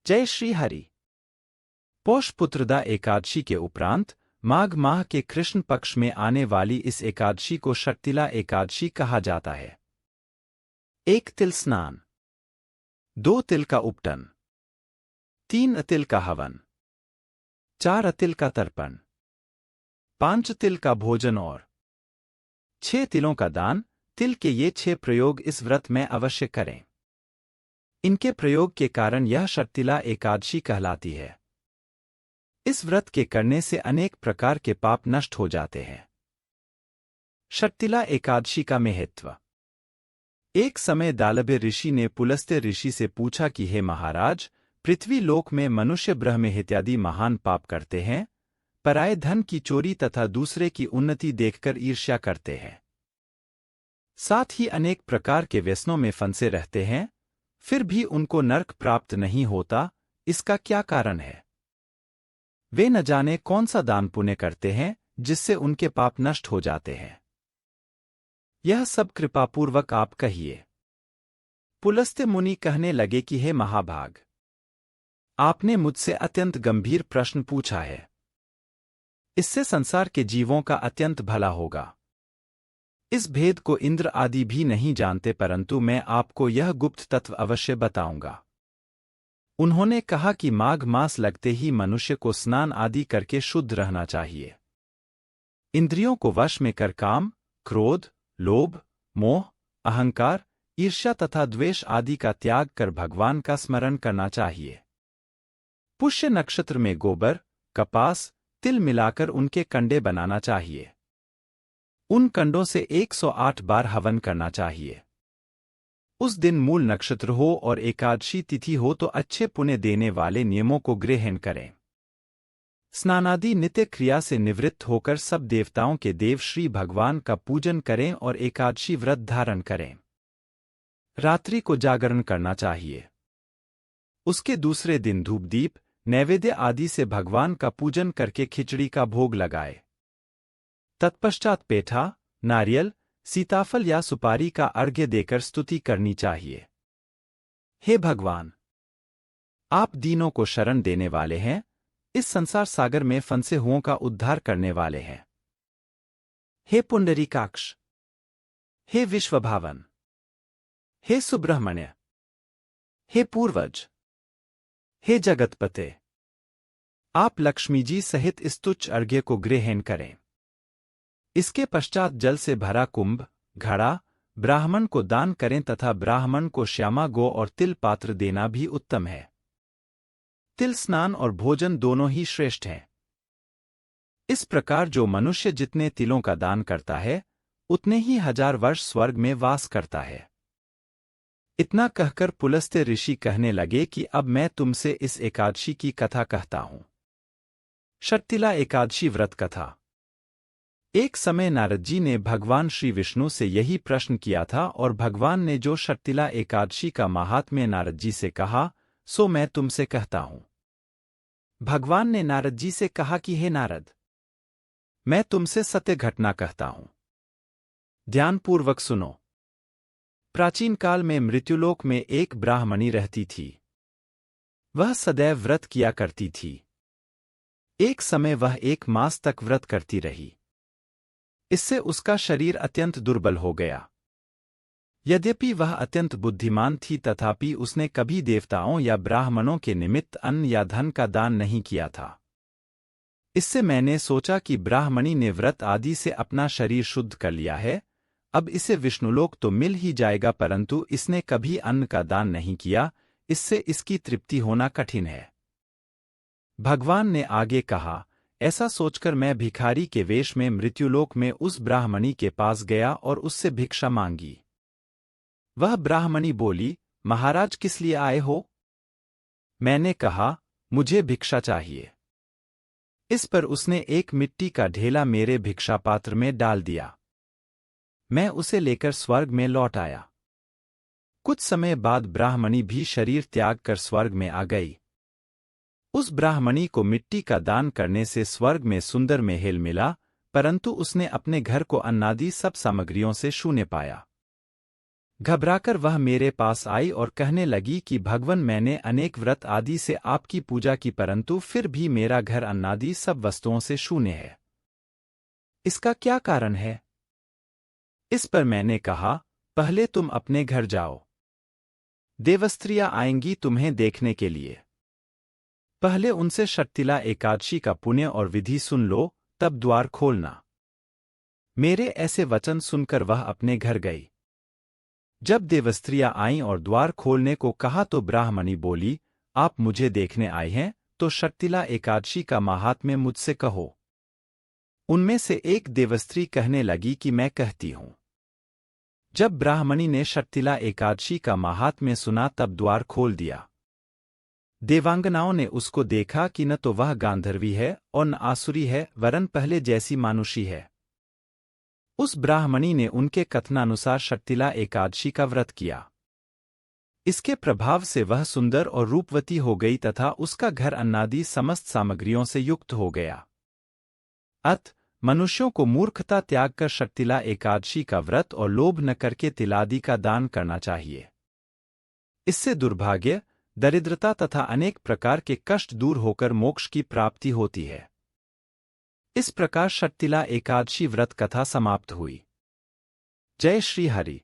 जय श्री हरि। पौष पुत्रदा एकादशी के उपरांत माघ माह के कृष्ण पक्ष में आने वाली इस एकादशी को शक्तिला एकादशी कहा जाता है। 1 तिल स्नान, 2 तिल का उपटन, 3 तिल का हवन, 4 तिल का तर्पण, 5 तिल का भोजन और 6 तिलों का दान। तिल के ये 6 प्रयोग इस व्रत में अवश्य करें। इनके प्रयोग के कारण यह शक्तिला एकादशी कहलाती है। इस व्रत के करने से अनेक प्रकार के पाप नष्ट हो जाते हैं। शक्तिला एकादशी का महत्व। एक समय दालभ्य ऋषि ने पुलस्त्य ऋषि से पूछा कि हे महाराज, पृथ्वी लोक में मनुष्य ब्रह्म इत्यादि महान पाप करते हैं, पराये धन की चोरी तथा दूसरे की उन्नति देखकर ईर्ष्या करते हैं, साथ ही अनेक प्रकार के व्यसनों में फंसे रहते हैं, फिर भी उनको नरक प्राप्त नहीं होता। इसका क्या कारण है? वे न जाने कौन सा दान पुण्य करते हैं जिससे उनके पाप नष्ट हो जाते हैं। यह सब कृपापूर्वक आप कहिए। पुलस्त्य मुनि कहने लगे कि हे महाभाग, आपने मुझसे अत्यंत गंभीर प्रश्न पूछा है। इससे संसार के जीवों का अत्यंत भला होगा। इस भेद को इंद्र आदि भी नहीं जानते, परंतु मैं आपको यह गुप्त तत्व अवश्य बताऊंगा। उन्होंने कहा कि माघ मास लगते ही मनुष्य को स्नान आदि करके शुद्ध रहना चाहिए। इंद्रियों को वश में कर काम, क्रोध, लोभ, मोह, अहंकार, ईर्ष्या तथा द्वेष आदि का त्याग कर भगवान का स्मरण करना चाहिए। पुष्य नक्षत्र में गोबर, कपास, तिल मिलाकर उनके कंडे बनाना चाहिए। उन कंडों से 108 बार हवन करना चाहिए। उस दिन मूल नक्षत्र हो और एकादशी तिथि हो तो अच्छे पुण्य देने वाले नियमों को ग्रहण करें। स्नानादि नित्य क्रिया से निवृत्त होकर सब देवताओं के देव श्री भगवान का पूजन करें और एकादशी व्रत धारण करें। रात्रि को जागरण करना चाहिए। उसके दूसरे दिन धूप दीप नैवेद्य आदि से भगवान का पूजन करके खिचड़ी का भोग लगाए। तत्पश्चात पेठा, नारियल, सीताफल या सुपारी का अर्घ्य देकर स्तुति करनी चाहिए। हे भगवान, आप दीनों को शरण देने वाले हैं, इस संसार सागर में फंसे हुओं का उद्धार करने वाले हैं। हे पुंडरीकाक्ष, हे विश्वभावन, हे सुब्रह्मण्य, हे पूर्वज, हे जगतपते, आप लक्ष्मी जी सहित इस तुच्छ अर्घ्य को ग्रहण करें। इसके पश्चात जल से भरा कुंभ, घड़ा ब्राह्मण को दान करें तथा ब्राह्मण को श्यामा गौ और तिल पात्र देना भी उत्तम है। तिल स्नान और भोजन दोनों ही श्रेष्ठ हैं। इस प्रकार जो मनुष्य जितने तिलों का दान करता है, उतने ही 1000 वर्ष स्वर्ग में वास करता है। इतना कहकर पुलस्त्य ऋषि कहने लगे कि अब मैं तुमसे इस एकादशी की कथा कहता हूं। शक्तिला एकादशी व्रत कथा। एक समय नारद जी ने भगवान श्री विष्णु से यही प्रश्न किया था और भगवान ने जो शक्तिला एकादशी का महात्म्य नारद जी से कहा, सो मैं तुमसे कहता हूं। भगवान ने नारद जी से कहा कि हे नारद, मैं तुमसे सत्य घटना कहता हूं। ध्यानपूर्वक सुनो। प्राचीन काल में मृत्युलोक में एक ब्राह्मणी रहती थी। वह सदैव व्रत किया करती थी। एक समय वह 1 मास तक व्रत करती रही। इससे उसका शरीर अत्यंत दुर्बल हो गया। यद्यपि वह अत्यंत बुद्धिमान थी, तथापि उसने कभी देवताओं या ब्राह्मणों के निमित्त अन्न या धन का दान नहीं किया था। इससे मैंने सोचा कि ब्राह्मणी ने व्रत आदि से अपना शरीर शुद्ध कर लिया है, अब इसे विष्णुलोक तो मिल ही जाएगा, परंतु इसने कभी अन्न का दान नहीं किया, इससे इसकी तृप्ति होना कठिन है। भगवान ने आगे कहा, ऐसा सोचकर मैं भिखारी के वेश में मृत्युलोक में उस ब्राह्मणी के पास गया और उससे भिक्षा मांगी। वह ब्राह्मणी बोली, महाराज किस लिए आए हो? मैंने कहा, मुझे भिक्षा चाहिए। इस पर उसने एक मिट्टी का ढेला मेरे भिक्षा पात्र में डाल दिया। मैं उसे लेकर स्वर्ग में लौट आया। कुछ समय बाद ब्राह्मणी भी शरीर त्याग कर स्वर्ग में आ गई। उस ब्राह्मणी को मिट्टी का दान करने से स्वर्ग में सुंदर महल मिला, परंतु उसने अपने घर को अन्नादि सब सामग्रियों से शून्य पाया। घबराकर वह मेरे पास आई और कहने लगी कि भगवन, मैंने अनेक व्रत आदि से आपकी पूजा की, परंतु फिर भी मेरा घर अन्नादि सब वस्तुओं से शून्य है। इसका क्या कारण है? इस पर मैंने कहा, पहले तुम अपने घर जाओ। देवस्त्रियां आएंगी तुम्हें देखने के लिए। पहले उनसे षटतिला एकादशी का पुण्य और विधि सुन लो, तब द्वार खोलना। मेरे ऐसे वचन सुनकर वह अपने घर गई। जब देवस्त्रियां आईं और द्वार खोलने को कहा तो ब्राह्मणी बोली, आप मुझे देखने आए हैं तो षटतिला एकादशी का महात्म्य मुझसे कहो। उनमें से एक देवस्त्री कहने लगी कि मैं कहती हूं। जब ब्राह्मणी ने षटतिला एकादशी का महात्म्य सुना तब द्वार खोल दिया। देवांगनाओं ने उसको देखा कि न तो वह गांधर्वी है और न आसुरी है, वरन पहले जैसी मानुषी है। उस ब्राह्मणी ने उनके कथनानुसार षटतिला एकादशी का व्रत किया। इसके प्रभाव से वह सुंदर और रूपवती हो गई तथा उसका घर अन्नादि समस्त सामग्रियों से युक्त हो गया। अत मनुष्यों को मूर्खता त्याग कर षटतिला एकादशी का व्रत और लोभ न करके तिलादि का दान करना चाहिए। इससे दुर्भाग्य, दरिद्रता तथा अनेक प्रकार के कष्ट दूर होकर मोक्ष की प्राप्ति होती है। इस प्रकार षटतिला एकादशी व्रत कथा समाप्त हुई। जय श्री हरि।